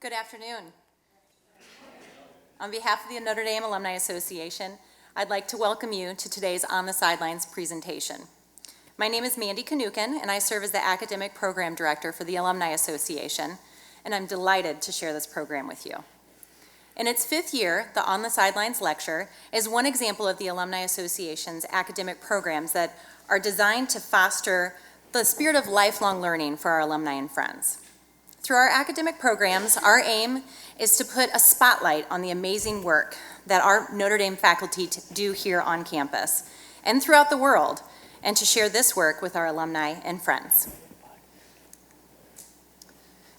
Good afternoon. On behalf of the Notre Dame Alumni Association, I'd like to welcome you to today's On the Sidelines presentation. My name is Mandy Kanukin, and I serve as the Academic Program Director for the Alumni Association, and I'm delighted to share this program with you. In its 5th year, the On the Sidelines lecture is one example of the Alumni Association's academic programs that are designed to foster the spirit of lifelong learning for our alumni and friends. Through our academic programs, our aim is to put a spotlight on the amazing work that our Notre Dame faculty do here on campus and throughout the world, and to share this work with our alumni and friends.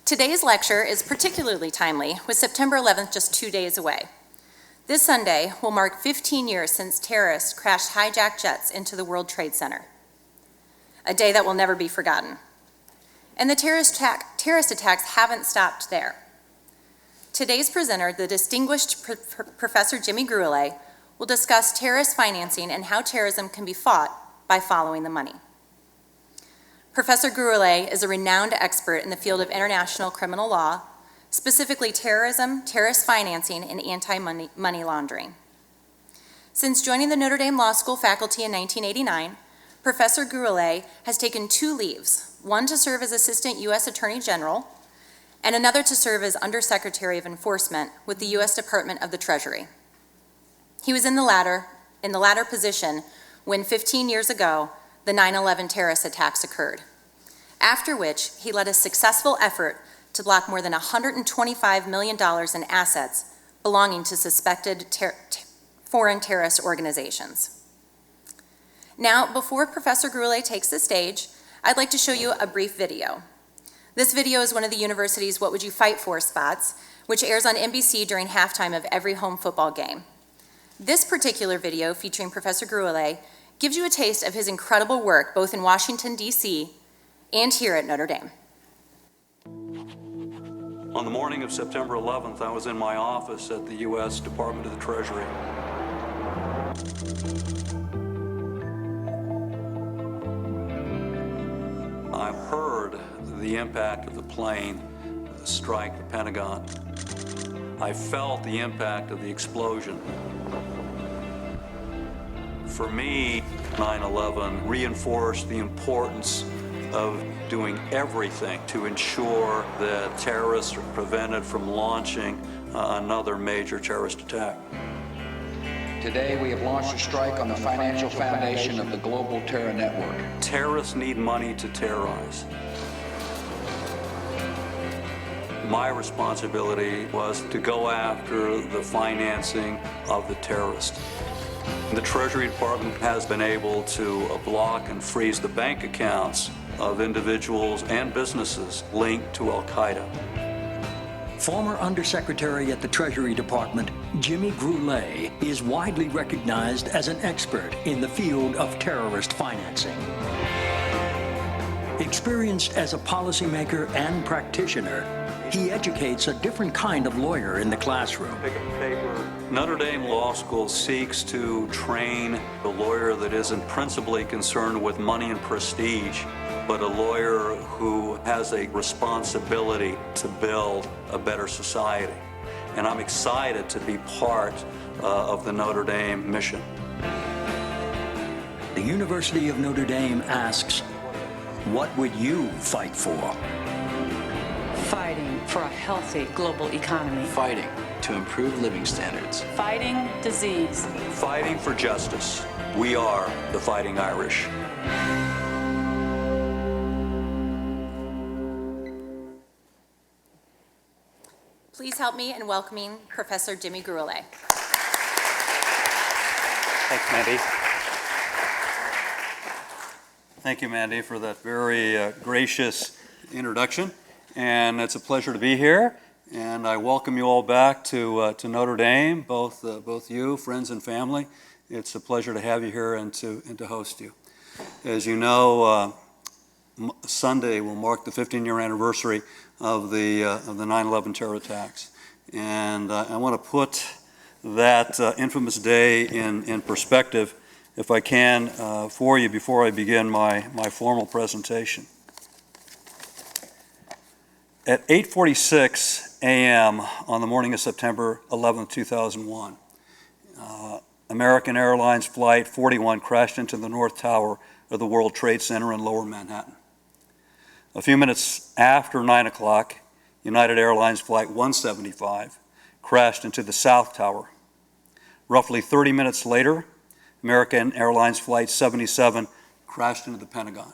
Today's lecture is particularly timely, with September 11th just 2 days away. This Sunday will mark 15 years since terrorists crashed hijacked jets into the World Trade Center, a day that will never be forgotten. And the terrorist attacks haven't stopped there. Today's presenter, the distinguished Professor Jimmy Gurule, will discuss terrorist financing and how terrorism can be fought by following the money. Professor Gurule is a renowned expert in the field of international criminal law, specifically terrorism, terrorist financing, and anti-money laundering. Since joining the Notre Dame Law School faculty in 1989, Professor Gurule has taken 2 leaves, one to serve as Assistant U.S. Attorney General, and another to serve as Undersecretary of Enforcement with the U.S. Department of the Treasury. He was in the latter position when 15 years ago, the 9/11 terrorist attacks occurred, after which he led a successful effort to block more than $125 million in assets belonging to suspected foreign terrorist organizations. Now, before Professor Gurule takes the stage, I'd like to show you a brief video. This video is one of the university's What Would You Fight For spots, which airs on NBC during halftime of every home football game. This particular video, featuring Professor Gurule, gives you a taste of his incredible work both in Washington, D.C. and here at Notre Dame. On the morning of September 11th, I was in my office at the U.S. Department of the Treasury. I heard the impact of the plane strike the Pentagon. I felt the impact of the explosion. For me, 9/11 reinforced the importance of doing everything to ensure that terrorists are prevented from launching another major terrorist attack. Today, we have launched a strike on the financial foundation of the global terror network. Terrorists need money to terrorize. My responsibility was to go after the financing of the terrorist. The Treasury Department has been able to block and freeze the bank accounts of individuals and businesses linked to Al-Qaeda. Former Undersecretary at the Treasury Department, Jimmy Gurule, is widely recognized as an expert in the field of terrorist financing. Experienced as a policymaker and practitioner, he educates a different kind of lawyer in the classroom. Notre Dame Law School seeks to train a lawyer that isn't principally concerned with money and prestige, but a lawyer who has a responsibility to build a better society. And I'm excited to be part of the Notre Dame mission. The University of Notre Dame asks, what would you fight for? Fighting for a healthy global economy. Fighting to improve living standards. Fighting disease. Fighting for justice. We are the Fighting Irish. Please help me in welcoming Professor Jimmy Gurule. Thanks, Mandy. Thank you, Mandy, for that very gracious introduction. And it's a pleasure to be here. And I welcome you all back to Notre Dame, both you, friends and family. It's a pleasure to have you here and to host you. As you know, Sunday will mark the 15-year anniversary of the 9/11 terror attacks. And I want to put that infamous day in perspective, if I can, for you before I begin my formal presentation. At 8:46 a.m. on the morning of September 11, 2001, American Airlines Flight 41 crashed into the North Tower of the World Trade Center in Lower Manhattan. A few minutes after 9 o'clock, United Airlines Flight 175 crashed into the South Tower. Roughly 30 minutes later, American Airlines Flight 77 crashed into the Pentagon.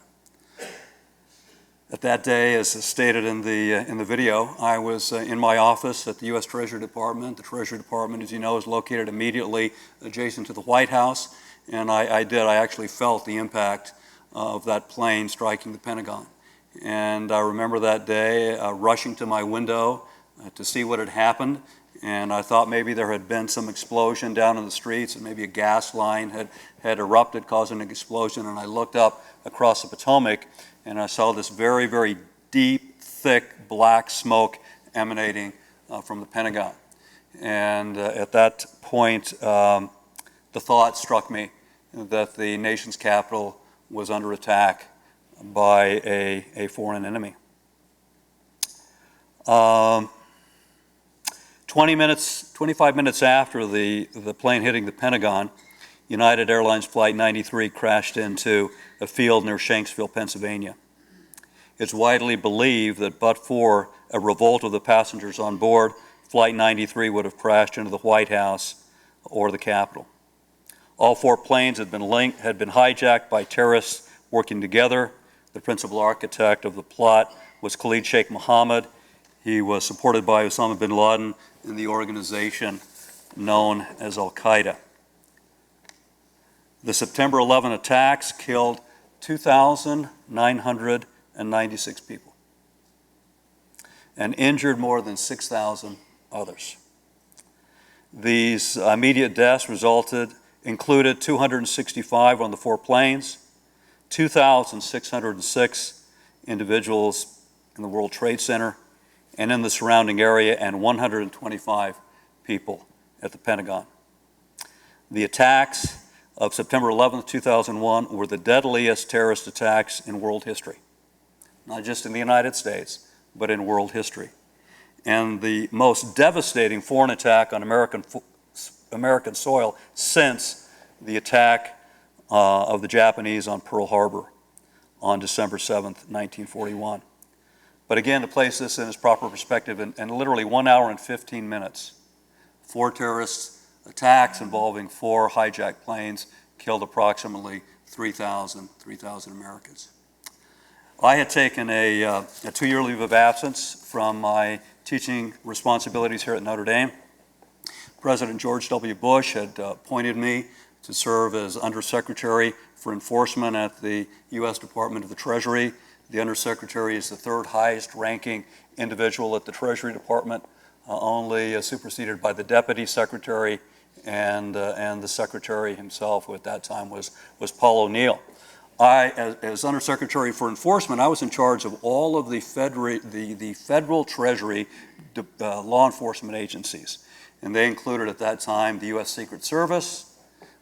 At that day, as stated in the video, I was in my office at the U.S. Treasury Department. The Treasury Department, as you know, is located immediately adjacent to the White House, and I actually felt the impact of that plane striking the Pentagon. And I remember that day rushing to my window to see what had happened, and I thought maybe there had been some explosion down in the streets and maybe a gas line had erupted, causing an explosion, and I looked up across the Potomac and I saw this very, very deep, thick, black smoke emanating from the Pentagon. And at that point, the thought struck me that the nation's capital was under attack by a foreign enemy. 25 minutes after the plane hitting the Pentagon, United Airlines Flight 93 crashed into a field near Shanksville, Pennsylvania. It's widely believed that but for a revolt of the passengers on board, Flight 93 would have crashed into the White House or the Capitol. All four planes had been hijacked by terrorists working together. The principal architect of the plot was Khalid Sheikh Mohammed. He was supported by Osama bin Laden and the organization known as Al-Qaeda. The September 11 attacks killed 2,996 people and injured more than 6,000 others. These immediate deaths included 265 on the four planes, 2,606 individuals in the World Trade Center and in the surrounding area, and 125 people at the Pentagon. The attacks of September 11, 2001 were the deadliest terrorist attacks in world history, not just in the United States, but in world history, and the most devastating foreign attack on American soil since the attack of the Japanese on Pearl Harbor on December 7th, 1941. But again, to place this in its proper perspective, in literally 1 hour and 15 minutes, 4 terrorist attacks involving 4 hijacked planes killed approximately 3,000 Americans. I had taken a 2-year leave of absence from my teaching responsibilities here at Notre Dame. President George W. Bush had appointed me to serve as Undersecretary for Enforcement at the U.S. Department of the Treasury. The Undersecretary is the 3rd highest ranking individual at the Treasury Department, only superseded by the Deputy Secretary and the Secretary himself, who at that time was Paul O'Neill. As Undersecretary for Enforcement, I was in charge of all of the Federal Treasury law enforcement agencies. And they included at that time the U.S. Secret Service,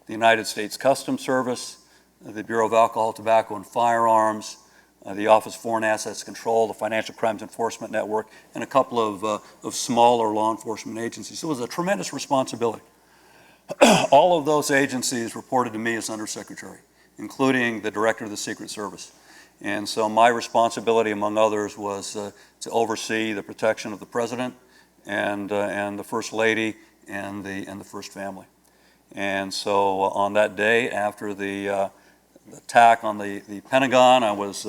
the United States Customs Service, the Bureau of Alcohol, Tobacco, and Firearms, the Office of Foreign Assets Control, the Financial Crimes Enforcement Network, and a couple of smaller law enforcement agencies. It was a tremendous responsibility. All of those agencies reported to me as Undersecretary, including the Director of the Secret Service. And so my responsibility, among others, was to oversee the protection of the President and the First Lady and the First Family. And so on that day, after the attack on the Pentagon, I was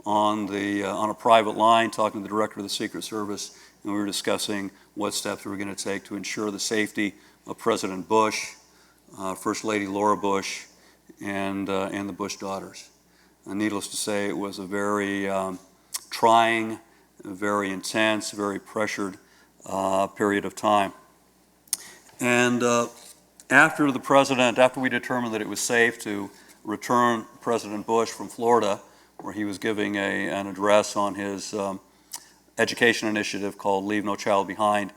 on a private line talking to the Director of the Secret Service, and we were discussing what steps we were going to take to ensure the safety of President Bush, First Lady Laura Bush, and the Bush daughters. Needless to say, it was a very trying, very intense, very pressured period of time. And after we determined that it was safe to return President Bush from Florida, where he was giving an address on his education initiative called Leave No Child Behind,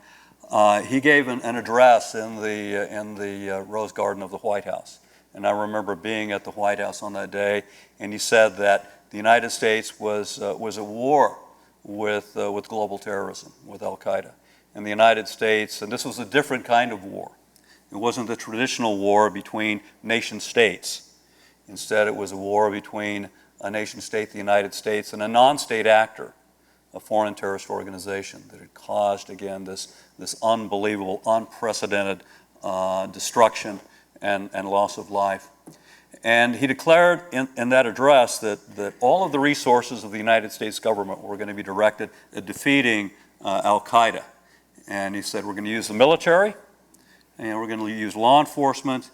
he gave an address in the Rose Garden of the White House. And I remember being at the White House on that day, and he said that the United States was at war with global terrorism, with Al-Qaeda. In the United States, and this was a different kind of war. It wasn't the traditional war between nation states. Instead, it was a war between a nation state, the United States, and a non-state actor, a foreign terrorist organization that had caused, again, this unbelievable, unprecedented destruction and loss of life. And he declared in that address that all of the resources of the United States government were going to be directed at defeating Al-Qaeda. And he said, we're going to use the military, and we're going to use law enforcement,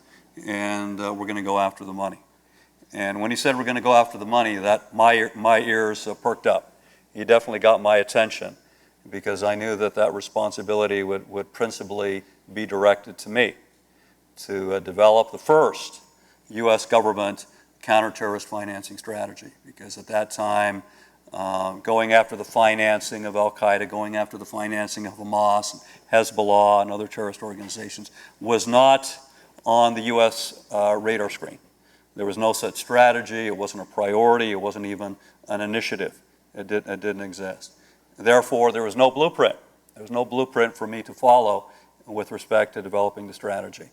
and we're going to go after the money. And when he said we're going to go after the money, that my ears perked up. He definitely got my attention, because I knew that responsibility would principally be directed to me, to develop the first U.S. government counterterrorist financing strategy. Because at that time, going after the financing of Al-Qaeda, going after the financing of Hamas, Hezbollah, and other terrorist organizations was not on the U.S. Radar screen. There was no such strategy. It wasn't a priority. It wasn't even an initiative. It didn't exist. Therefore, there was no blueprint. There was no blueprint for me to follow with respect to developing the strategy.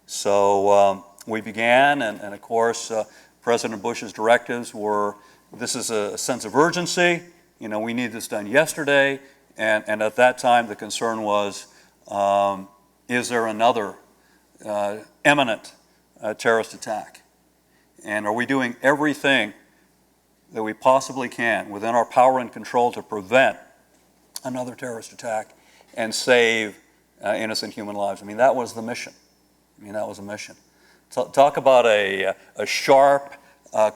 So we began, and of course, President Bush's directives were, this is a sense of urgency. You know, we need this done yesterday. And at that time, the concern was, is there another imminent terrorist attack? And are we doing everything that we possibly can within our power and control to prevent another terrorist attack and save innocent human lives? I mean, that was the mission. That was a mission. Talk about a sharp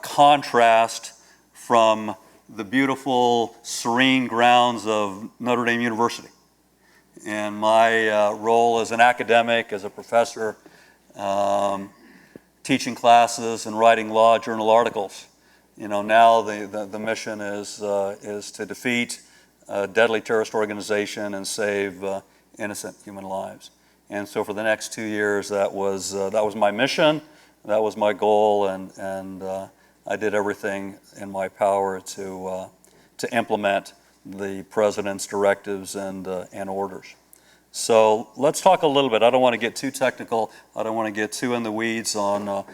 contrast from the beautiful, serene grounds of Notre Dame University and my role as an academic, as a professor, teaching classes and writing law journal articles. You know, now the mission is to defeat a deadly terrorist organization and save innocent human lives. And so for the next 2 years, that was my mission, that was my goal, and I did everything in my power to implement the president's directives and orders. So let's talk a little bit. I don't want to get too technical. I don't want to get too in the weeds on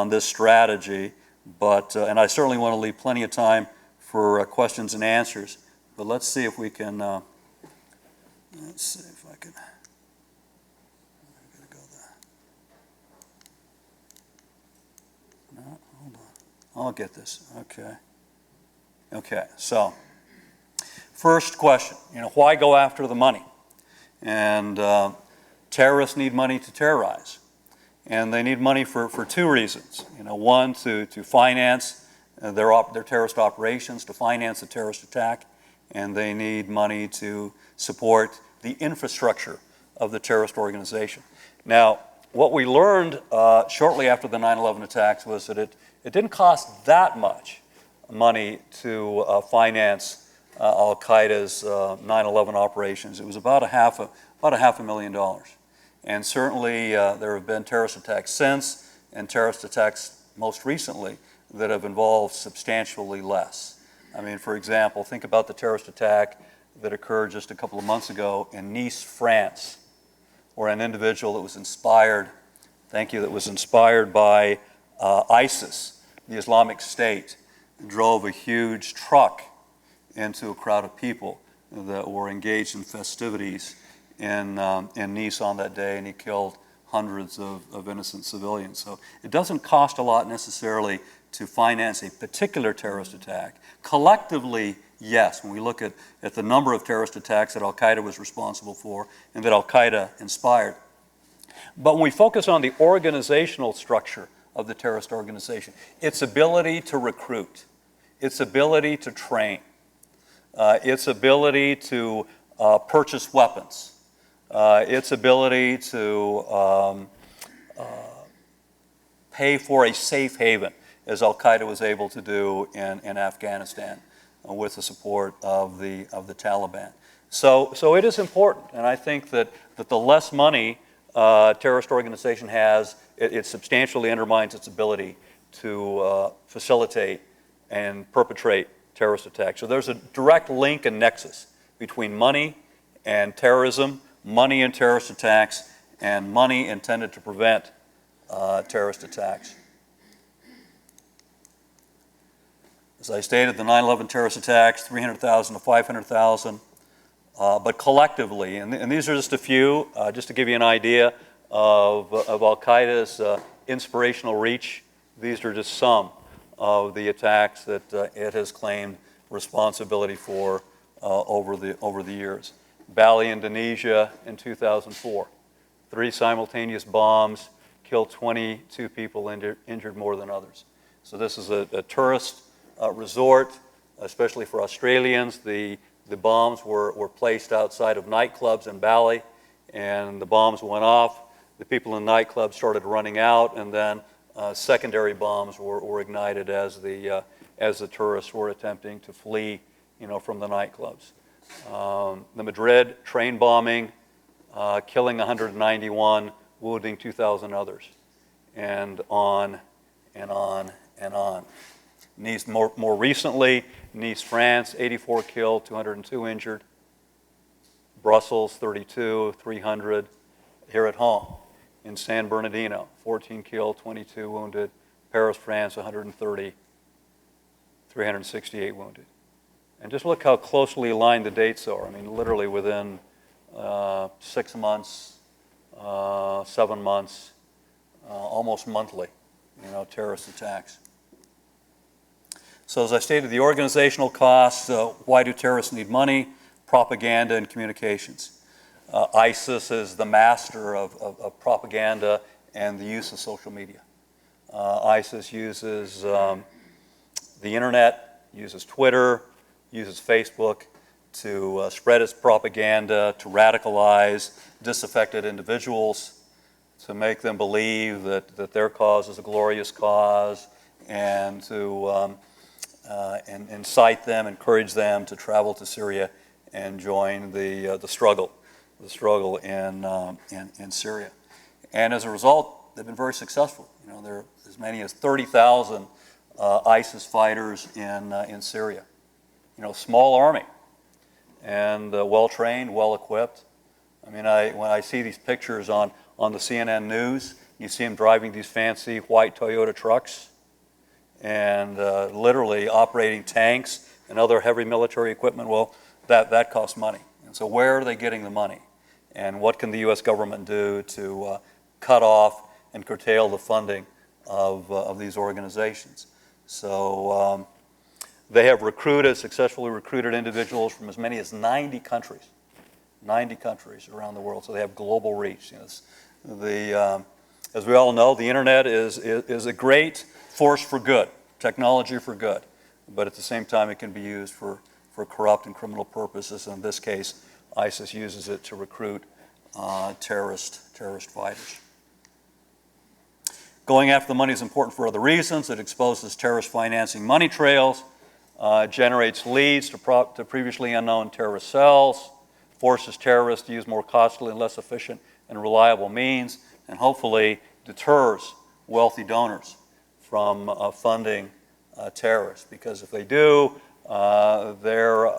this strategy, but and I certainly want to leave plenty of time for questions and answers. But let's see if we can. Let's see if I can. No, hold on. I'll get this. Okay. So, first question. You know, why go after the money? And terrorists need money to terrorize, and they need money for two reasons. You know, one, to finance their terrorist operations, to finance a terrorist attack, and they need money to support the infrastructure of the terrorist organization. Now, what we learned shortly after the 9/11 attacks was that it didn't cost that much money to finance Al-Qaeda's 9/11 operations. It was about a half a million dollars. And certainly there have been terrorist attacks since, and terrorist attacks most recently that have involved substantially less. I mean, for example, think about the terrorist attack that occurred just a couple of months ago in Nice, France, where an individual that was inspired by ISIS, the Islamic State, drove a huge truck into a crowd of people that were engaged in festivities in Nice on that day, and he killed hundreds of innocent civilians. So it doesn't cost a lot necessarily to finance a particular terrorist attack. Collectively, yes, when we look at the number of terrorist attacks that Al-Qaeda was responsible for and that Al-Qaeda inspired. But when we focus on the organizational structure of the terrorist organization, its ability to recruit, its ability to train, its ability to purchase weapons, its ability to pay for a safe haven, as Al-Qaeda was able to do in Afghanistan with the support of the Taliban. So it is important, and I think that the less money a terrorist organization has, it substantially undermines its ability to facilitate and perpetrate terrorist attacks. So there's a direct link and nexus between money and terrorism, money and terrorist attacks, and money intended to prevent terrorist attacks. As I stated, the 9/11 terrorist attacks, 300,000 to 500,000, but collectively, and these are just a few, just to give you an idea of Al-Qaeda's inspirational reach. These are just some of the attacks that it has claimed responsibility for over the years. Bali, Indonesia in 2004. 3 simultaneous bombs killed 22 people, injured more than others. So this is a tourist resort, especially for Australians. The bombs were placed outside of nightclubs in Bali, and the bombs went off. The people in nightclubs started running out, and then secondary bombs were ignited as the tourists were attempting to flee, from the nightclubs. The Madrid train bombing, killing 191, wounding 2,000 others, and on and on and on. Nice, more recently, Nice, France, 84 killed, 202 injured. Brussels, 32, 300. Here at home, in San Bernardino, 14 killed, 22 wounded. Paris, France, 130, 368 wounded. And just look how closely aligned the dates are. I mean, literally within 6 months, 7 months, almost monthly, terrorist attacks. So as I stated, the organizational costs, why do terrorists need money? Propaganda and communications. ISIS is the master of propaganda and the use of social media. ISIS uses the internet, uses Twitter, uses Facebook to spread its propaganda, to radicalize disaffected individuals, to make them believe that their cause is a glorious cause, and to incite them, encourage them to travel to Syria and join the struggle in Syria. And as a result, they've been very successful. There are as many as 30,000 ISIS fighters in Syria. Small army, and well-trained, well-equipped. I mean, when I see these pictures on the CNN News, you see them driving these fancy white Toyota trucks and literally operating tanks and other heavy military equipment. Well, that costs money. And so where are they getting the money? And what can the U.S. government do to cut off and curtail the funding of these organizations? So they have successfully recruited individuals from as many as 90 countries around the world. So they have global reach. As we all know, the internet is a great force for good, technology for good, but at the same time it can be used for corrupt and criminal purposes. In this case, ISIS uses it to recruit terrorist fighters. Going after the money is important for other reasons. It exposes terrorist financing money trails, generates leads to previously unknown terrorist cells, forces terrorists to use more costly and less efficient and reliable means, and hopefully deters wealthy donors from funding terrorists. Because if they do, they're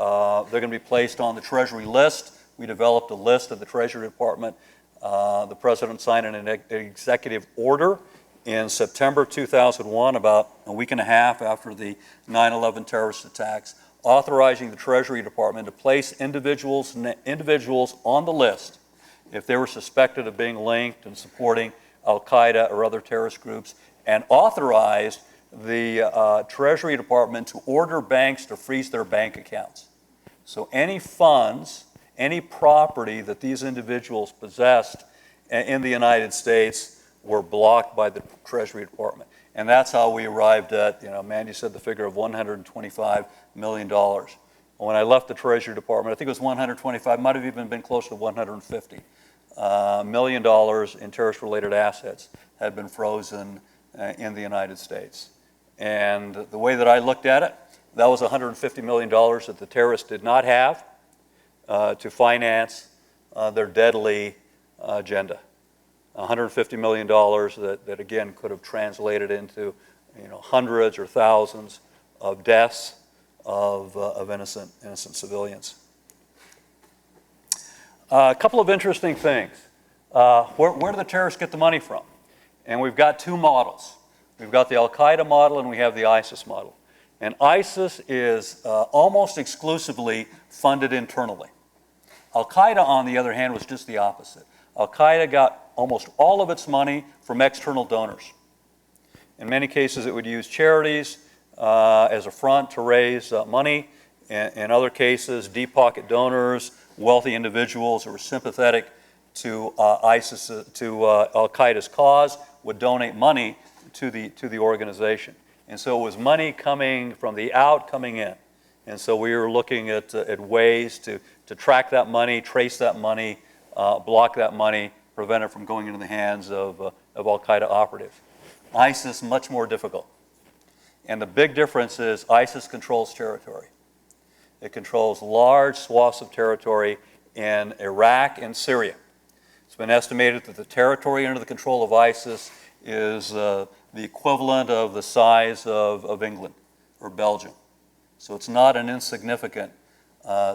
going to be placed on the Treasury list. We developed a list of the Treasury Department. The President signed an executive order in September 2001, about a week and a half after the 9/11 terrorist attacks, authorizing the Treasury Department to place individuals on the list if they were suspected of being linked and supporting Al-Qaeda or other terrorist groups, and authorized the Treasury Department to order banks to freeze their bank accounts. So any funds, any property that these individuals possessed in the United States were blocked by the Treasury Department. And that's how we arrived at, Mandy said the figure of $125 million. When I left the Treasury Department, I think it was 125, might have even been close to $150 million in terrorist-related assets had been frozen in the United States. And the way that I looked at it, that was $150 million that the terrorists did not have to finance their deadly agenda. $150 million that again could have translated into hundreds or thousands of deaths, of innocent civilians. A couple of interesting things. Where do the terrorists get the money from? And we've got two models. We've got the Al-Qaeda model and we have the ISIS model. And ISIS is almost exclusively funded internally. Al-Qaeda, on the other hand, was just the opposite. Al-Qaeda got almost all of its money from external donors. In many cases, it would use charities as a front to raise money. In other cases, deep pocket donors, wealthy individuals who were sympathetic to Al-Qaeda's cause would donate money to the organization. And so it was money coming from the out, coming in. And so we were looking at ways to track that money, trace that money, block that money, prevent it from going into the hands of Al-Qaeda operatives. ISIS, much more difficult. And the big difference is ISIS controls territory. It controls large swaths of territory in Iraq and Syria. It's been estimated that the territory under the control of ISIS is the equivalent of the size of England or Belgium. So it's not an insignificant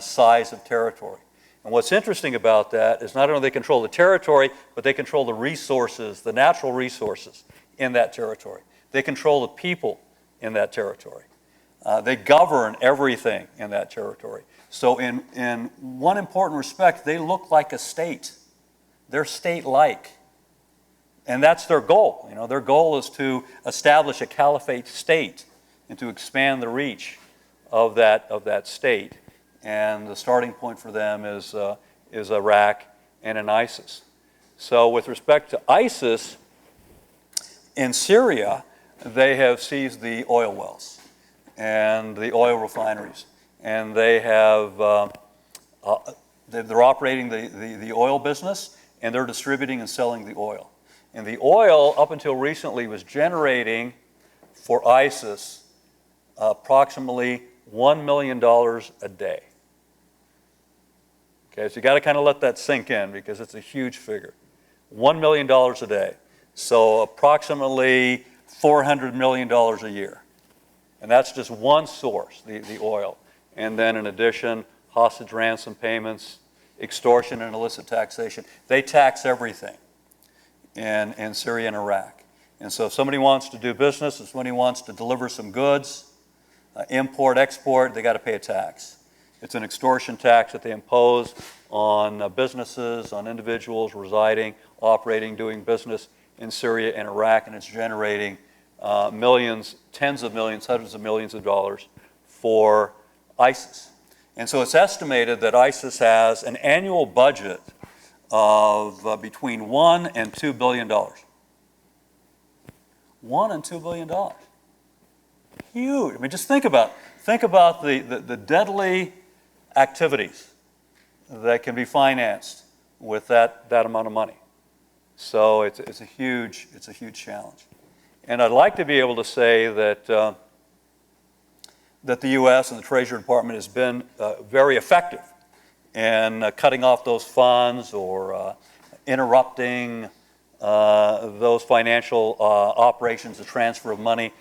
size of territory. And what's interesting about that is not only do they control the territory, but they control the resources, the natural resources in that territory. They control the people in that territory. They govern everything in that territory. So in one important respect, they look like a state. They're state-like. And that's their goal. You know, their goal is to establish a caliphate state and to expand the reach of that state. And the starting point for them is Iraq and in ISIS. So with respect to ISIS, in Syria, they have seized the oil wells and the oil refineries. And they have, they're operating the oil business, and they're distributing and selling the oil. And the oil, up until recently, was generating for ISIS approximately $1 million a day. Okay, so you got to kind of let that sink in because it's a huge figure. $1 million a day. So approximately $400 million a year. And that's just one source, the oil. And then in addition, hostage ransom payments, extortion and illicit taxation. They tax everything in Syria and Iraq. And so if somebody wants to do business, if somebody wants to deliver some goods, import, export, they got to pay a tax. It's an extortion tax that they impose on businesses, on individuals residing, operating, doing business in Syria and Iraq, and it's generating millions, tens of millions, hundreds of millions of dollars for ISIS. And so it's estimated that ISIS has an annual budget of between $1 and $2 billion. $1 and $2 billion. Huge. I mean, just think about the deadly activities that can be financed with that amount of money. So it's a huge challenge. And I'd like to be able to say that the U.S. and the Treasury Department has been very effective in cutting off those funds or interrupting those financial operations, the transfer of money,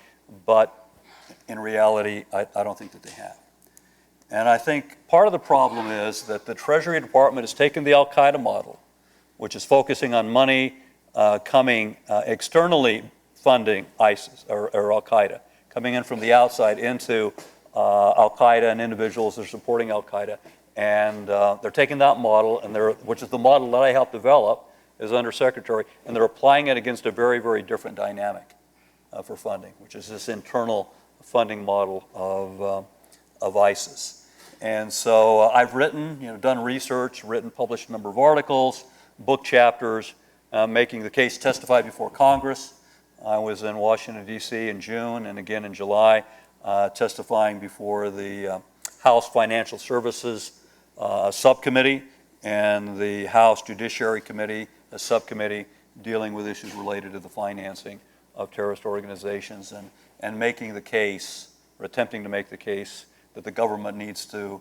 but in reality, I don't think that they have. And I think part of the problem is that the Treasury Department has taken the Al-Qaeda model, which is focusing on money coming externally funding ISIS or Al-Qaeda, coming in from the outside into Al-Qaeda and individuals that are supporting Al-Qaeda. And they're taking that model, which is the model that I helped develop as Undersecretary, and they're applying it against a very, very different dynamic for funding, which is this internal funding model of ISIS. And so I've written, done research, published a number of articles, book chapters, making the case, testified before Congress. I was in Washington, D.C. in June and again in July, testifying before the House Financial Services Subcommittee and the House Judiciary Committee, a subcommittee dealing with issues related to the financing of terrorist organizations and making the case, or attempting to make the case, that the government needs to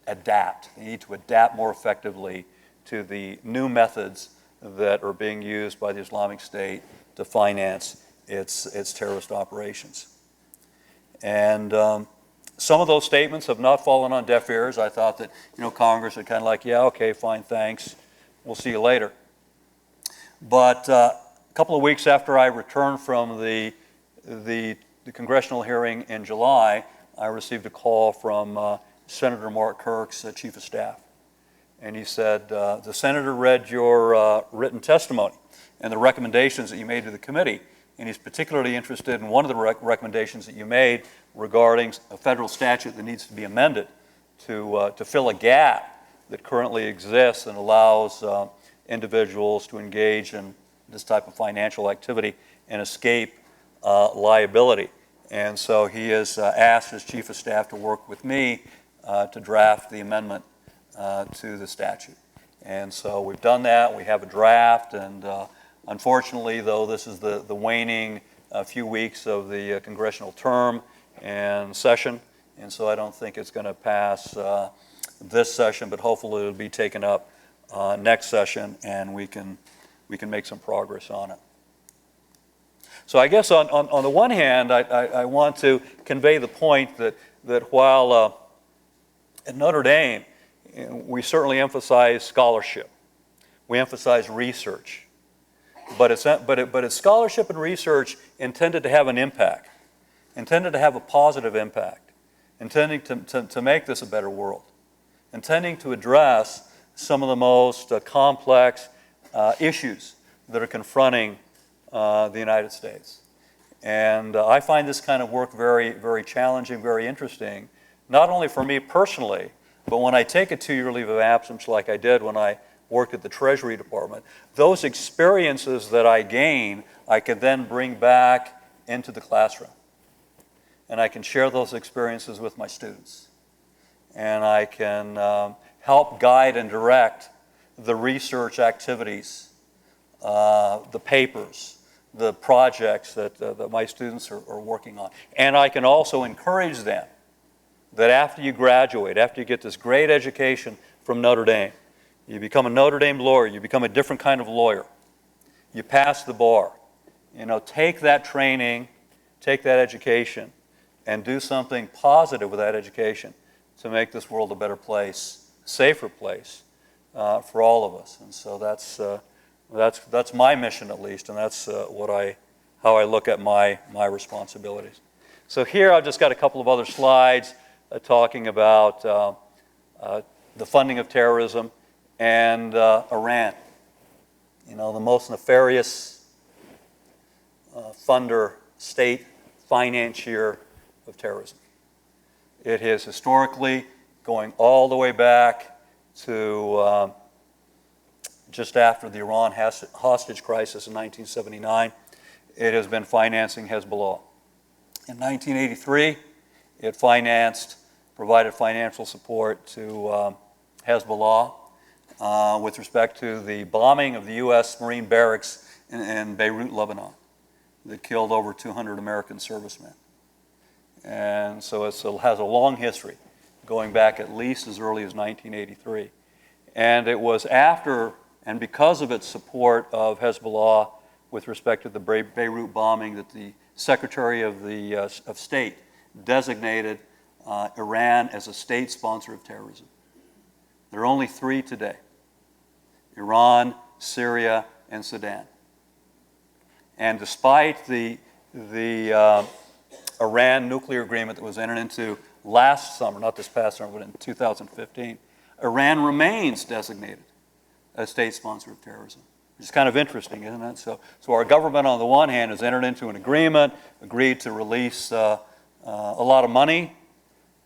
adapt. They need to adapt more effectively to the new methods that are being used by the Islamic State to finance its terrorist operations. And Some of those statements have not fallen on deaf ears. I thought that, Congress would kind of like, yeah, okay, fine, thanks. We'll see you later. But a couple of weeks after I returned from the congressional hearing in July, I received a call from Senator Mark Kirk's Chief of Staff. And he said, the Senator read your written testimony and the recommendations that you made to the committee. And he's particularly interested in one of the recommendations that you made regarding a federal statute that needs to be amended to fill a gap that currently exists and allows individuals to engage in this type of financial activity and escape liability. And so he has asked his Chief of Staff to work with me to draft the amendment to the statute. And so we've done that. We have a draft, and unfortunately, though, this is the waning few weeks of the congressional term and session, and so I don't think it's going to pass this session, but hopefully it'll be taken up next session, and we can make some progress on it. So I guess on the one hand, I want to convey the point that while at Notre Dame, we certainly emphasize scholarship. We emphasize research. But it's scholarship and research intended to have an impact, intended to have a positive impact, intending to make this a better world, intending to address some of the most complex issues that are confronting the United States. And I find this kind of work very, very challenging, very interesting, not only for me personally, but when I take a 2-year leave of absence like I did when I worked at the Treasury Department, those experiences that I gain, I can then bring back into the classroom. And I can share those experiences with my students. And I can help guide and direct the research activities, the papers, the projects that my students are working on. And I can also encourage them that after you graduate, after you get this great education from Notre Dame, you become a Notre Dame lawyer, you become a different kind of lawyer, you pass the bar, take that training, take that education, and do something positive with that education to make this world a better place, a safer place for all of us. And so that's my mission, at least, and that's how I look at my responsibilities. So here I've just got a couple of other slides talking about the funding of terrorism and Iran, the most nefarious funder, state financier of terrorism. It is historically going all the way back to just after the Iran hostage crisis in 1979. It has been financing Hezbollah. In 1983, it provided financial support to Hezbollah with respect to the bombing of the U.S. Marine barracks in Beirut, Lebanon, that killed over 200 American servicemen. And so it has a long history, going back at least as early as 1983. And it was after and because of its support of Hezbollah with respect to the Beirut bombing that the Secretary of State designated Iran as a state sponsor of terrorism. There are only 3 today: Iran, Syria, and Sudan. And despite the Iran nuclear agreement that was entered into last summer, not this past summer, but in 2015, Iran remains designated a state sponsor of terrorism. Which is kind of interesting, isn't it? So our government, on the one hand, has entered into an agreement, agreed to release a lot of money,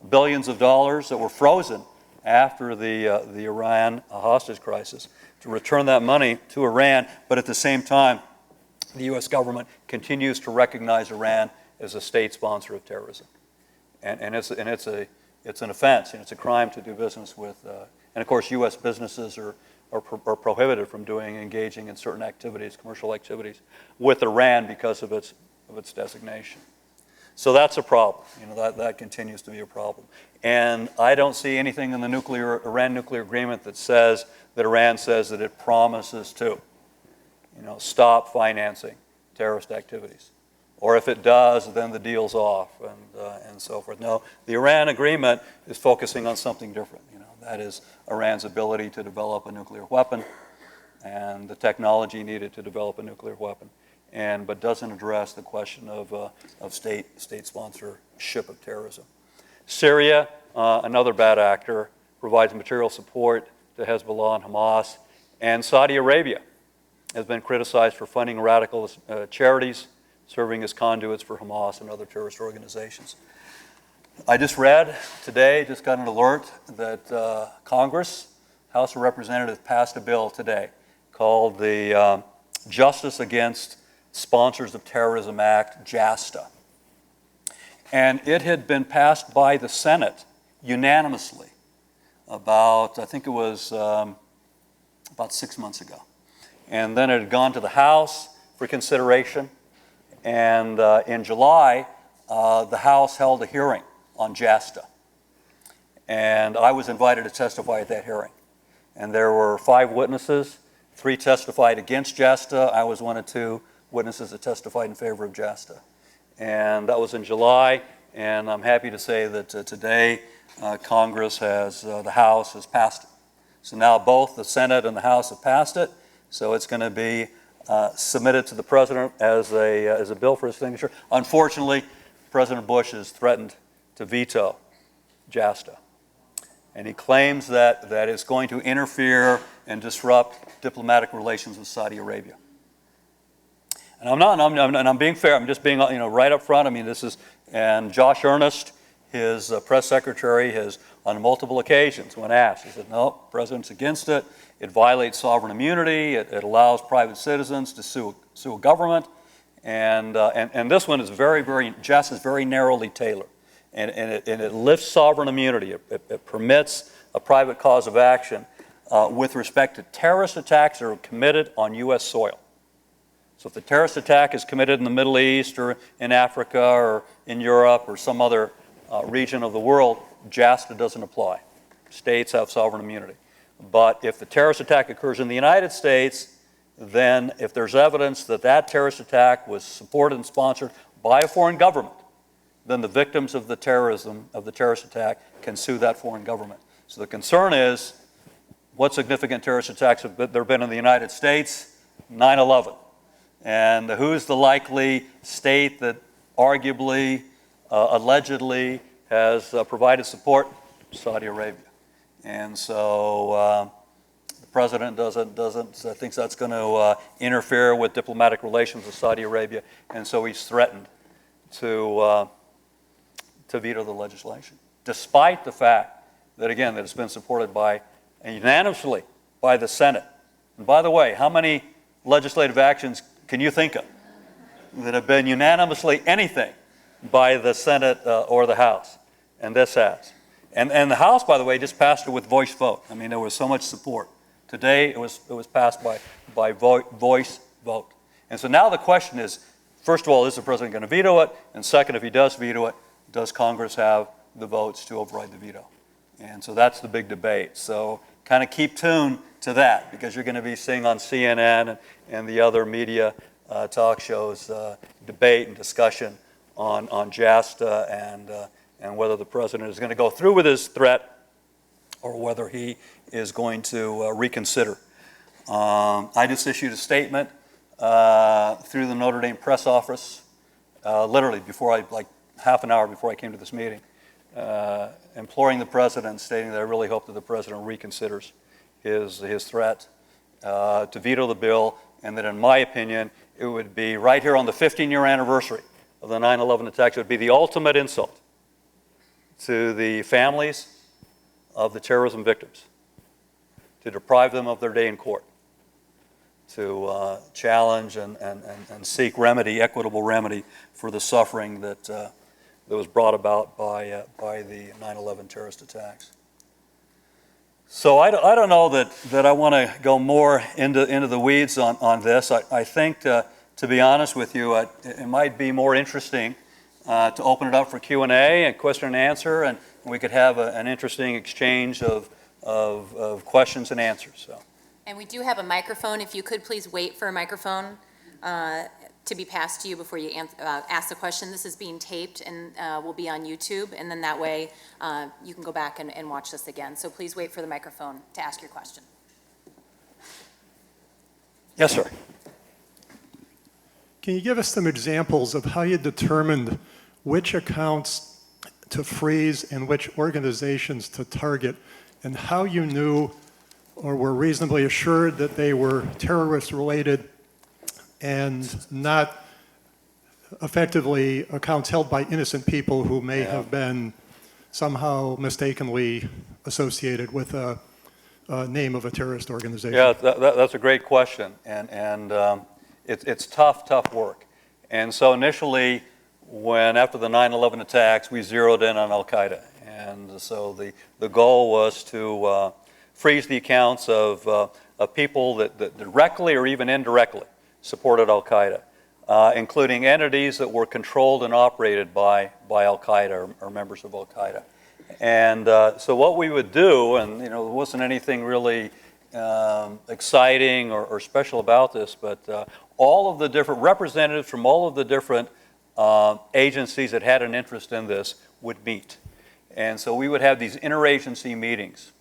billions of dollars that were frozen after the Iran hostage crisis, to return that money to Iran, but at the same time, the U.S. government continues to recognize Iran as a state sponsor of terrorism. And it's an offense, and it's a crime to do business with, and of course U.S. businesses are prohibited from engaging in certain activities, commercial activities, with Iran because of its designation. So that's a problem. That continues to be a problem. And I don't see anything in the Iran nuclear agreement that Iran says that it promises to, stop financing terrorist activities. Or if it does, then the deal's off, and so forth. No, the Iran agreement is focusing on something different. That is Iran's ability to develop a nuclear weapon and the technology needed to develop a nuclear weapon, but doesn't address the question of state sponsorship of terrorism. Syria, another bad actor, provides material support to Hezbollah and Hamas, and Saudi Arabia has been criticized for funding radical charities, serving as conduits for Hamas and other terrorist organizations. I just read today, just got an alert that Congress, House of Representatives, passed a bill today called the Justice Against Sponsors of Terrorism Act, JASTA. And it had been passed by the Senate unanimously about, I think it was about 6 months ago. And then it had gone to the House for consideration. And in July, the House held a hearing on JASTA. And I was invited to testify at that hearing. And there were 5 witnesses. 3 testified against JASTA. I was one of 2 witnesses that testified in favor of JASTA. And that was in July. And I'm happy to say that today Congress the House has passed it. So now both the Senate and the House have passed it. So it's going to be submitted to the President as a bill for his signature. Unfortunately, President Bush has threatened to veto JASTA. And he claims that it's going to interfere and disrupt diplomatic relations with Saudi Arabia. And I'm being fair. I'm just being right up front. I mean, and Josh Earnest, his press secretary, has on multiple occasions, when asked, he said, no, the President's against it. It violates sovereign immunity. It allows private citizens to sue a government. And this one is JASTA is very narrowly tailored. And it lifts sovereign immunity. It permits a private cause of action with respect to terrorist attacks that are committed on U.S. soil. So if the terrorist attack is committed in the Middle East or in Africa or in Europe or some other region of the world, JASTA doesn't apply. States have sovereign immunity. But if the terrorist attack occurs in the United States, then if there's evidence that that terrorist attack was supported and sponsored by a foreign government, then the victims of the terrorist attack can sue that foreign government. So the concern is, what significant terrorist attacks have there been in the United States? 9/11. And who's the likely state that arguably, allegedly, has provided support? Saudi Arabia. And so the President thinks that's going to interfere with diplomatic relations with Saudi Arabia, and so he's threatened to veto the legislation, despite the fact that, again, that it's been supported unanimously by the Senate. And by the way, how many legislative actions can you think of that have been unanimously anything by the Senate or the House? And this has. And the House, by the way, just passed it with voice vote. I mean, there was so much support. Today, it was passed by voice vote. And so now the question is, first of all, is the President going to veto it? And second, if he does veto it, does Congress have the votes to override the veto? And so that's the big debate. So kind of keep tuned to that, because you're going to be seeing on CNN and the other media talk shows debate and discussion on JASTA and whether the President is going to go through with his threat or whether he is going to reconsider. I just issued a statement through the Notre Dame press office, literally like half an hour before I came to this meeting, imploring the President, stating that I really hope that the President reconsiders his threat to veto the bill, and that in my opinion, it would be right here on the 15-year anniversary of the 9/11 attacks. It would be the ultimate insult to the families of the terrorism victims, to deprive them of their day in court, to challenge and seek remedy, equitable remedy for the suffering that was brought about by the 9/11 terrorist attacks. So I don't know that I want to go more into the weeds on this. I think, to be honest with you, it might be more interesting to open it up for Q&A and question and answer, and we could have an interesting exchange of questions and answers. So. And we do have a microphone. If you could please wait for a microphone to be passed to you before you ask the question. This is being taped and will be on YouTube, and then that way you can go back and watch this again. So please wait for the microphone to ask your question. Yes, sir. Can you give us some examples of how you determined which accounts to freeze and which organizations to target, and how you knew or were reasonably assured that they were terrorist-related and not effectively accounts held by innocent people who may have been somehow mistakenly associated with a name of a terrorist organization? Yeah, that's a great question, and it's tough work. And so initially, after the 9/11 attacks, we zeroed in on Al-Qaeda, and so the goal was to freeze the accounts of people that directly or even indirectly supported Al-Qaeda, including entities that were controlled and operated by Al-Qaeda or members of Al-Qaeda. And so what we would do, and there wasn't anything really exciting or special about this, but all of the different representatives from all of the different agencies that had an interest in this would meet. And so we would have these interagency meetings,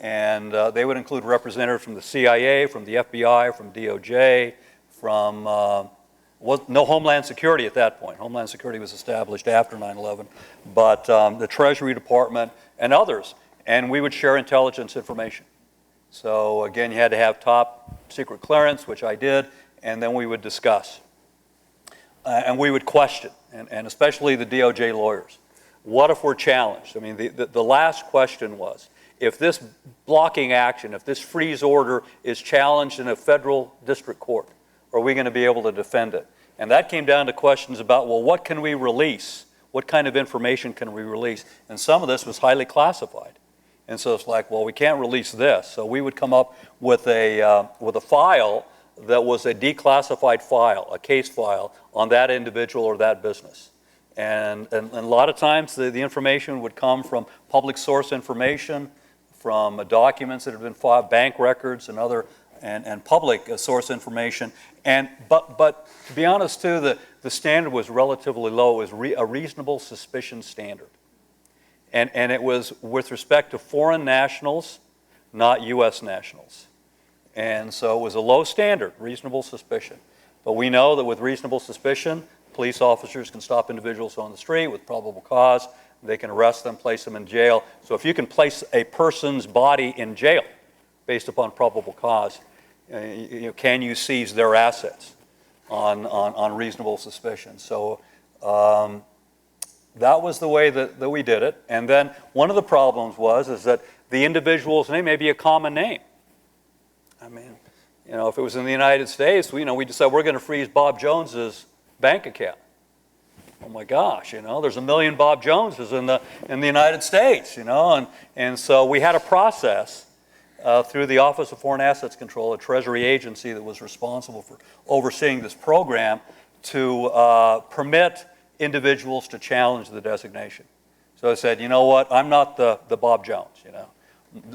and they would include representatives from the CIA, from the FBI, from DOJ, from no Homeland Security at that point. Homeland Security was established after 9/11, but the Treasury Department and others, and we would share intelligence information. So again, you had to have top secret clearance, which I did, and then we would discuss. And we would question, and especially the DOJ lawyers. What if we're challenged? I mean, the last question was, if this blocking action, if this freeze order is challenged in a federal district court, are we going to be able to defend it? And that came down to questions about, well, what can we release? What kind of information can we release? And some of this was highly classified. And so it's like, well, we can't release this. So we would come up with a file that was a declassified file, a case file on that individual or that business. And a lot of times the information would come from public source information, from documents that have been filed, bank records and other and public source information. But to be honest too, the standard was relatively low. It was a reasonable suspicion standard. And it was with respect to foreign nationals, not U.S. nationals. And so it was a low standard, reasonable suspicion. But we know that with reasonable suspicion, police officers can stop individuals on the street with probable cause. They can arrest them, place them in jail. So if you can place a person's body in jail based upon probable cause, can you seize their assets on reasonable suspicion? So that was the way that we did it. And then one of the problems is that the individual's name may be a common name. I mean, if it was in the United States, we decided we're going to freeze Bob Jones's bank account. Oh my gosh, there's 1 million Bob Joneses in the United States, and so we had a process through the Office of Foreign Assets Control, a Treasury agency that was responsible for overseeing this program, to permit individuals to challenge the designation. So I said, you know what, I'm not the Bob Jones,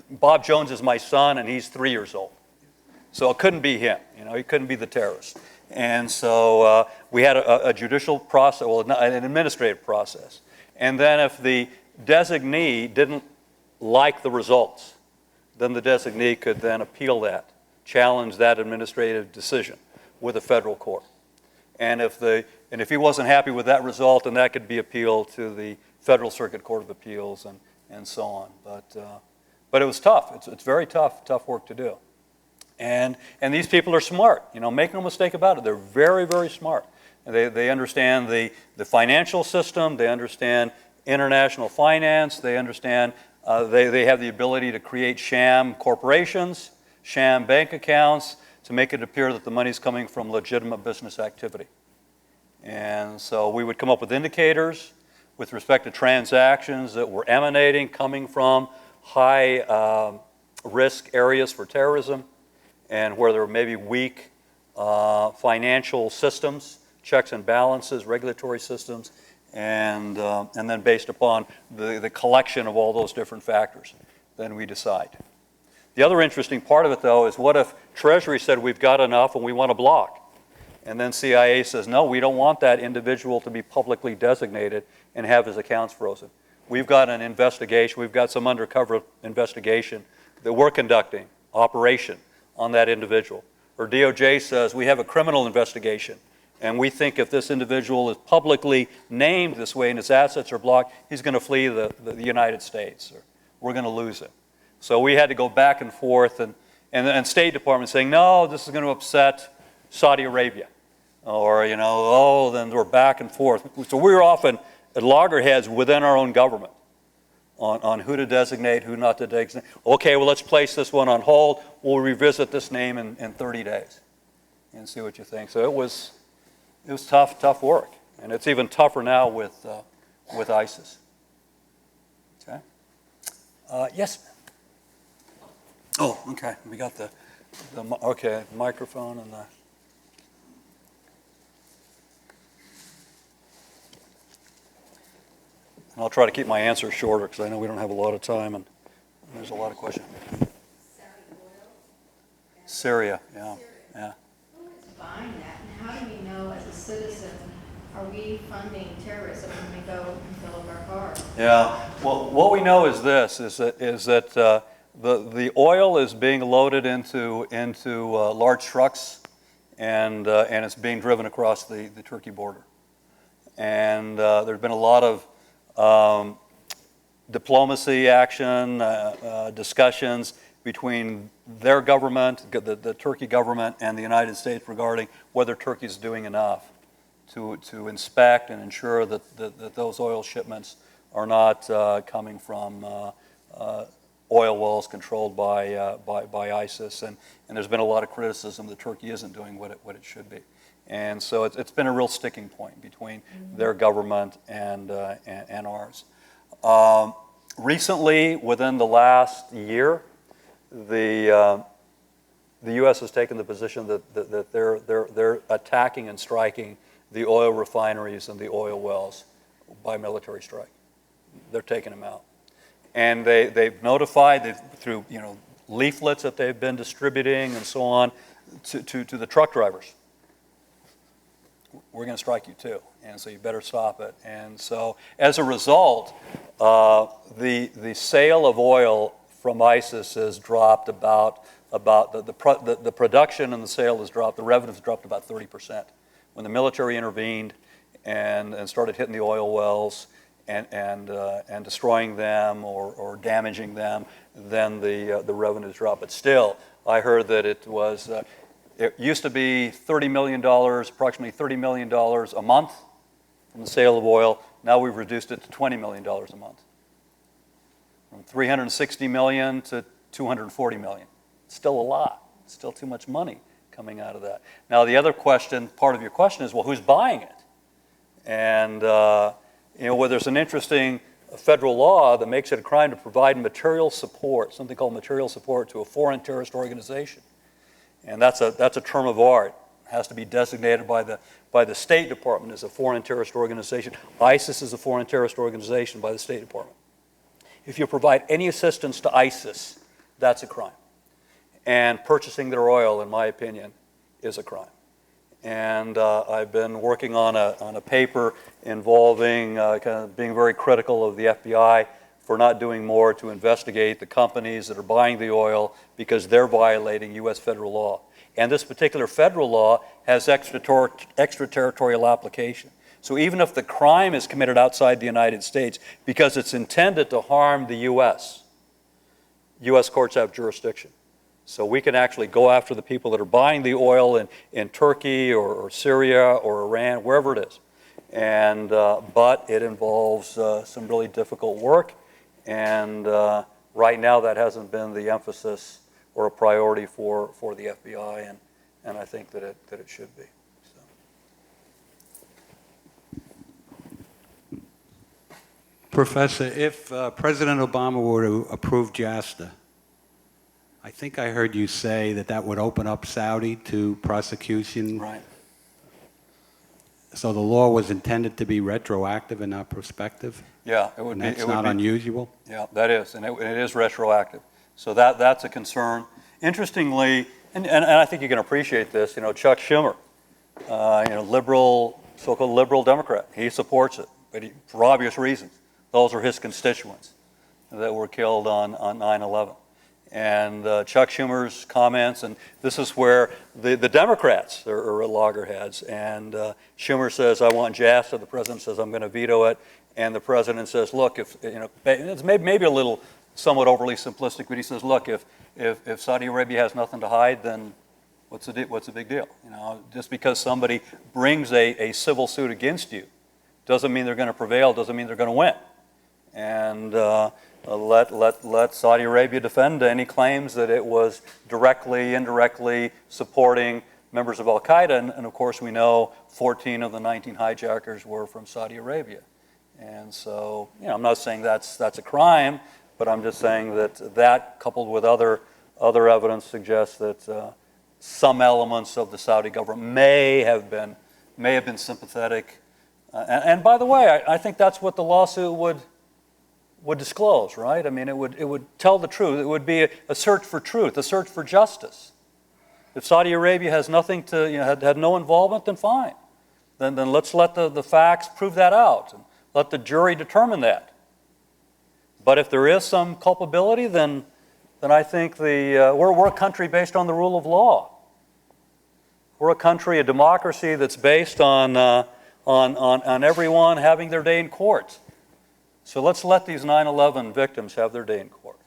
Bob Jones is my son and he's 3 years old. So it couldn't be him, he couldn't be the terrorist. And so we had a judicial process, well, an administrative process. And then if the designee didn't like the results, then the designee could then appeal that, challenge that administrative decision with a federal court. And if he wasn't happy with that result, then that could be appealed to the Federal Circuit Court of Appeals and so on. But it was tough. It's very tough work to do. And these people are smart. Make no mistake about it. They're very, very smart. They understand the financial system. They understand international finance. They understand they have the ability to create sham corporations, sham bank accounts, to make it appear that the money's coming from legitimate business activity. And so we would come up with indicators with respect to transactions that were coming from high risk areas for terrorism, and where there were maybe weak financial systems, checks and balances, regulatory systems, and then based upon the collection of all those different factors, then we decide. The other interesting part of it, though, is what if Treasury said we've got enough and we want to block? And then CIA says, no, we don't want that individual to be publicly designated and have his accounts frozen. We've got an investigation, we've got some undercover investigation that we're conducting, operation, on that individual. Or DOJ says, we have a criminal investigation, and we think if this individual is publicly named this way and his assets are blocked, he's going to flee the United States, or we're going to lose him. So we had to go back and forth, and State Department saying, no, this is going to upset Saudi Arabia. Or, then we're back and forth. So we were often at loggerheads within our own government on who to designate, who not to designate. Okay, well, let's place this one on hold. We'll revisit this name in 30 days and see what you think. So it was tough work. And it's even tougher now with ISIS. Okay? Yes? Oh, okay. We got the microphone and the... And I'll try to keep my answers shorter because I know we don't have a lot of time and there's a lot of questions. Syria, yeah. Who is buying that, and how do we know as a citizen, are we funding terrorism when we go and fill up our cars? Yeah, well, what we know is this, is that the oil is being loaded into large trucks and it's being driven across the Turkey border. And there's been a lot of diplomacy action, discussions between their government, the Turkey government, and the United States regarding whether Turkey is doing enough to inspect and ensure that those oil shipments are not coming from oil wells controlled by ISIS. And there's been a lot of criticism that Turkey isn't doing what it should be. And so it's been a real sticking point between their government and ours. Recently, within the last year, the U.S. has taken the position that they're attacking and striking the oil refineries and the oil wells by military strike. They're taking them out, and they've notified through leaflets that they've been distributing and so on to the truck drivers. We're going to strike you too, and so you better stop it. And so, as a result, the sale of oil from ISIS has dropped about the production and the sale has dropped. The revenue has dropped about 30%. When the military intervened and started hitting the oil wells and destroying them or damaging them, then the revenues dropped. But still, I heard that it was. It used to be $30 million, approximately $30 million a month from the sale of oil. Now we've reduced it to $20 million a month. From $360 million to $240 million. It's still a lot. It's still too much money coming out of that. Now the other question, part of your question is, well, who's buying it? And well, there's an interesting federal law that makes it a crime to provide material support, something called material support, to a foreign terrorist organization. And that's a term of art. It has to be designated by the State Department as a foreign terrorist organization. ISIS is a foreign terrorist organization by the State Department. If you provide any assistance to ISIS, that's a crime. And purchasing their oil, in my opinion, is a crime. And I've been working on a paper involving kind of being very critical of the FBI for not doing more to investigate the companies that are buying the oil because they're violating U.S. federal law. And this particular federal law has extraterritorial application. So even if the crime is committed outside the United States, because it's intended to harm the U.S. courts have jurisdiction. So we can actually go after the people that are buying the oil in Turkey or Syria or Iran, wherever it is. And but it involves some really difficult work. And right now that hasn't been the emphasis or a priority for the FBI, and I think that it should be. So. Professor, if President Obama were to approve JASTA, I think I heard you say that would open up Saudi to prosecution. Right. So the law was intended to be retroactive and not prospective? Yeah, it would be. That's not unusual? Yeah, that is, and it is retroactive. So that's a concern. Interestingly, and I think you can appreciate this, Chuck Schumer liberal, so-called liberal Democrat. He supports it, but for obvious reasons. Those are his constituents that were killed on 9/11. And Chuck Schumer's comments, and this is where the Democrats are loggerheads. And Schumer says, "I want JASTA." The president says, "I'm going to veto it." And the president says, "Look, if it's maybe a little somewhat overly simplistic, but he says, look, if Saudi Arabia has nothing to hide, then what's the big deal? Just because somebody brings a civil suit against you doesn't mean they're going to prevail, doesn't mean they're going to win. And let Saudi Arabia defend any claims that it was directly, indirectly supporting members of Al-Qaeda. And of course, we know 14 of the 19 hijackers were from Saudi Arabia. And so, I'm not saying that's a crime, but I'm just saying that coupled with other evidence suggests that some elements of the Saudi government may have been sympathetic. And by the way, I think that's what the lawsuit would disclose, right? I mean, it would tell the truth. It would be a search for truth, a search for justice. If Saudi Arabia has nothing to, had no involvement, then fine. Then let's let the facts prove that out, and let the jury determine that. But if there is some culpability, then I think we're a country based on the rule of law. We're a country, a democracy that's based on everyone having their day in court. So let's let these 9/11 victims have their day in court.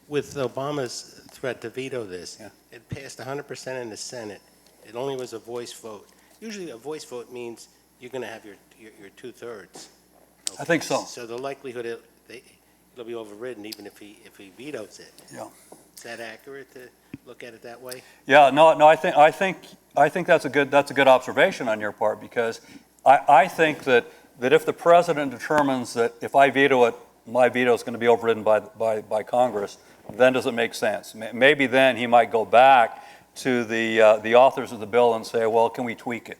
With Obama's threat to veto this, it passed 100% in the Senate. It only was a voice vote. Usually a voice vote means you're going to have your 2/3. Okay. I think so. So the likelihood it'll be overridden even if he vetoes it. Yeah. Is that accurate to look at it that way? Yeah. No. I think that's a good observation on your part, because I think that if the president determines that if I veto it, my veto is going to be overridden by Congress, then does it make sense? Maybe then he might go back to the authors of the bill and say, well, can we tweak it?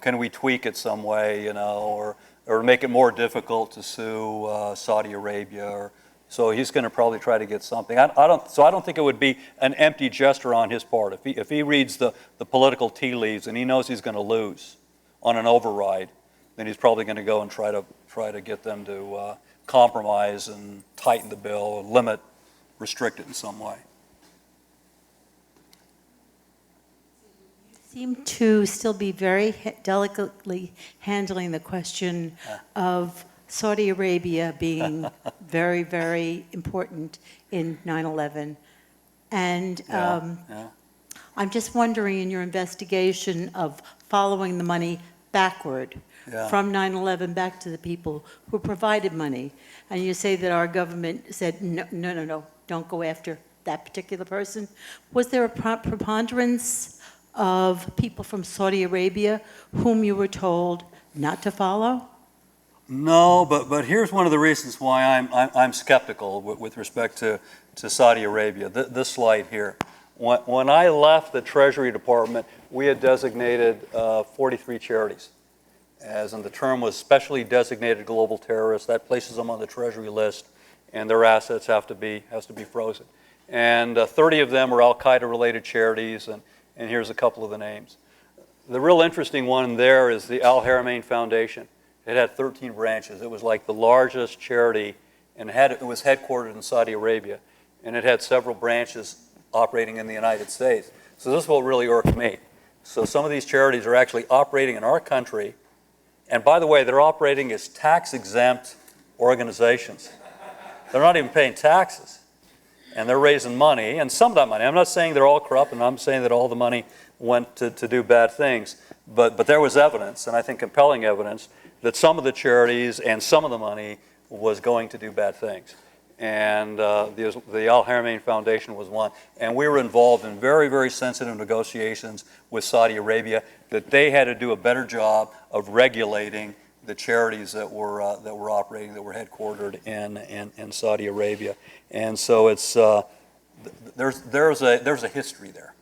Can we tweak it some way, or make it more difficult to sue Saudi Arabia? So he's going to probably try to get something. I don't think it would be an empty gesture on his part. If he reads the political tea leaves and he knows he's going to lose on an override, then he's probably going to go and try to get them to compromise and tighten the bill, limit, restrict it in some way. Seem to still be very delicately handling the question of Saudi Arabia being very, very important in 9/11. And I'm just wondering, in your investigation of following the money backward from 9/11 back to the people who provided money, and you say that our government said, no, don't go after that particular person. Was there a preponderance of people from Saudi Arabia whom you were told not to follow? No, but here's one of the reasons why I'm skeptical with respect to Saudi Arabia. This slide here. When I left the Treasury Department, we had designated 43 charities, as in the term was specially designated global terrorists. That places them on the Treasury list, and their assets has to be frozen. And 30 of them are Al-Qaeda related charities, and here's a couple of the names. The real interesting one there is the Al Haramain Foundation. It had 13 branches. It was like the largest charity, and it was headquartered in Saudi Arabia, and it had several branches operating in the United States. So this is what really irked me. So some of these charities are actually operating in our country, and by the way, they're operating as tax-exempt organizations. They're not even paying taxes, and they're raising money, and some of that money, I'm not saying they're all corrupt, and I'm saying that all the money went to do bad things, but there was evidence, and I think compelling evidence, that some of the charities and some of the money was going to do bad things. And the Al Haramain Foundation was one. And we were involved in very, very sensitive negotiations with Saudi Arabia that they had to do a better job of regulating the charities that were operating, that were headquartered in Saudi Arabia. And so it's there's a history there,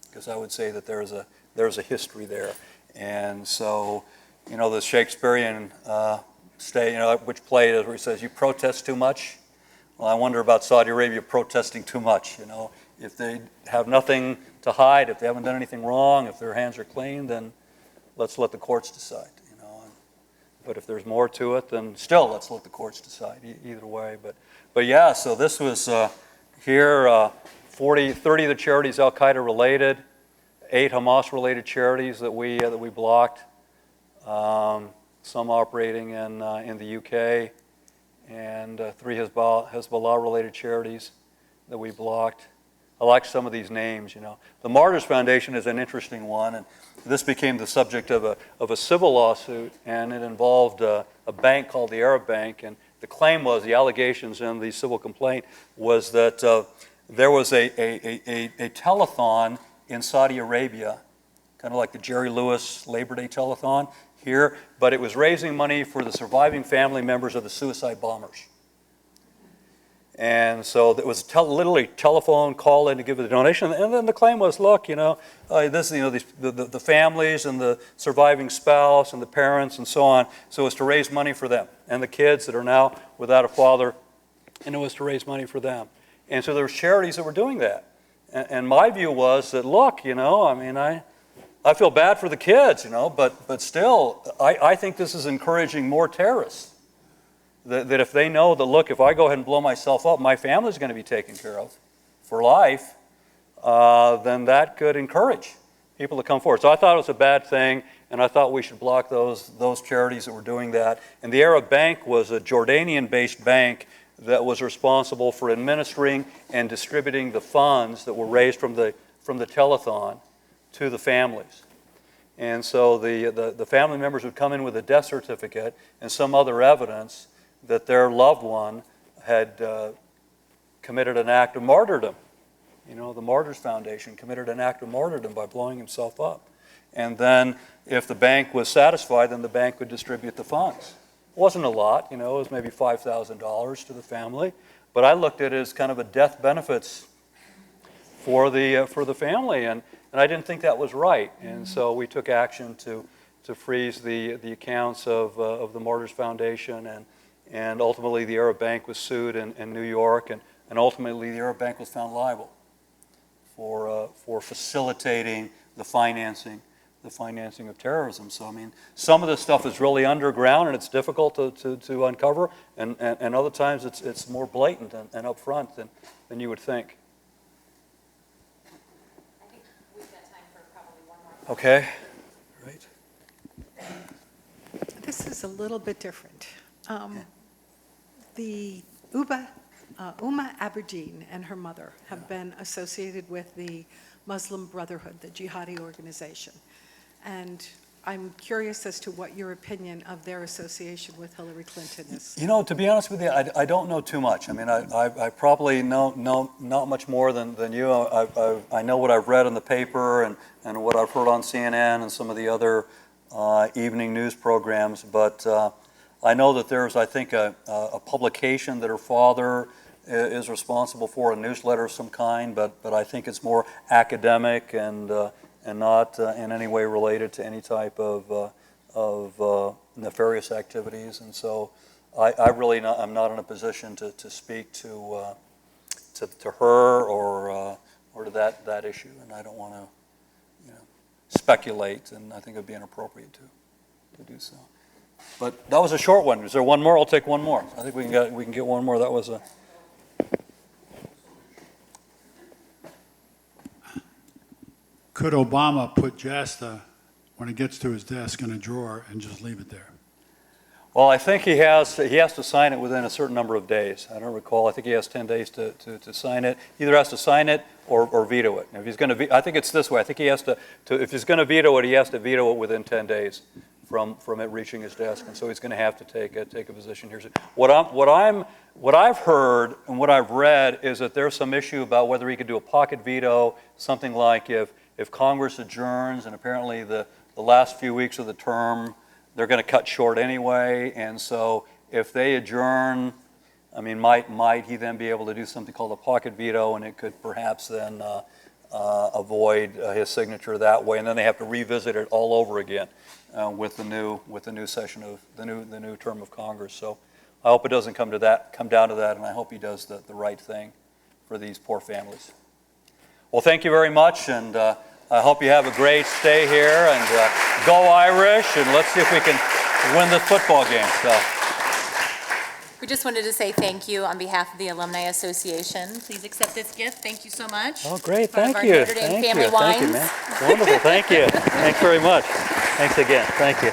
because I would say that there's a history there. And so, the Shakespearean which play it is where he says, you protest too much. Well, I wonder about Saudi Arabia protesting too much, if they have nothing to hide, if they haven't done anything wrong, if their hands are clean, then let's let the courts decide. But if there's more to it, then still let's let the courts decide. Either way, but yeah. So this was here. 30 of the charities Al Qaeda related, 8 Hamas related charities that we blocked. Some operating in the UK, and 3 Hezbollah related charities that we blocked. I like some of these names. The Martyrs Foundation is an interesting one, and this became the subject of a civil lawsuit, and it involved a bank called the Arab Bank, and the claim was, the allegations in the civil complaint was that there was a telethon in Saudi Arabia, kind of like the Jerry Lewis Labor Day telethon here, but it was raising money for the surviving family members of the suicide bombers. And so it was literally telephone call in to give a donation, and then the claim was, look, the families and the surviving spouse and the parents and so on. So it was to raise money for them and the kids that are now without a father, and it was to raise money for them. And so there were charities that were doing that. And my view was that, look, I feel bad for the kids, but still, I think this is encouraging more terrorists. That if they know that, look, if I go ahead and blow myself up, my family's going to be taken care of for life, then that could encourage people to come forward. So I thought it was a bad thing, and I thought we should block those charities that were doing that. And the Arab Bank was a Jordanian-based bank that was responsible for administering and distributing the funds that were raised from the telethon to the families. And so the family members would come in with a death certificate and some other evidence that their loved one had committed an act of martyrdom. The Martyrs Foundation committed an act of martyrdom by blowing himself up. And then if the bank was satisfied, then the bank would distribute the funds. It wasn't a lot, it was maybe $5,000 to the family, but I looked at it as kind of a death benefits for the family, and I didn't think that was right. And so we took action to freeze the accounts of the Martyrs Foundation, and ultimately the Arab Bank was sued in New York, and ultimately the Arab Bank was found liable for facilitating the financing of terrorism. So some of this stuff is really underground and it's difficult to uncover, and other times it's more blatant and upfront than you would think. I think we've got time for probably one more. Okay, great. This is a little bit different. The Uma Aberdeen and her mother have been associated with the Muslim Brotherhood, the jihadi organization. And I'm curious as to what your opinion of their association with Hillary Clinton is. To be honest with you, I don't know too much. I probably know not much more than you. I know what I've read in the paper and what I've heard on CNN and some of the other evening news programs, but I know that there's, I think, a publication that her father is responsible for, a newsletter of some kind, but I think it's more academic and not in any way related to any type of nefarious activities. And so I'm not in a position to speak to her or to that issue, and I don't want to speculate, and I think it would be inappropriate to do so. But that was a short one. Is there one more? I'll take one more. I think we can get one more. That was a. Could Obama put JASTA, when it gets to his desk, in a drawer and just leave it there? Well, I think he has to sign it within a certain number of days. I don't recall. I think he has 10 days to sign it. He either has to sign it or veto it. If he's going to, I think it's this way. I think he has to if he's going to veto it, he has to veto it within 10 days from it reaching his desk, and so he's going to have to take a position here. What I've heard and what I've read is that there's some issue about whether he could do a pocket veto, something like if Congress adjourns, and apparently the last few weeks of the term they're going to cut short anyway, and so if they adjourn, might he then be able to do something called a pocket veto, and it could perhaps then avoid his signature that way, and then they have to revisit it all over again with the new session of the new term of Congress. So I hope it doesn't come down to that, and I hope he does the right thing for these poor families. Well, thank you very much, and I hope you have a great stay here, and go Irish, and let's see if we can win this football game. So. We just wanted to say thank you on behalf of the Alumni Association. Please accept this gift. Thank you so much. Oh, great. Part of Thank our you. Notre Dame Thank family you. Thank you, wines. man. Wonderful. Thank you. Thanks very much. Thanks again. Thank you.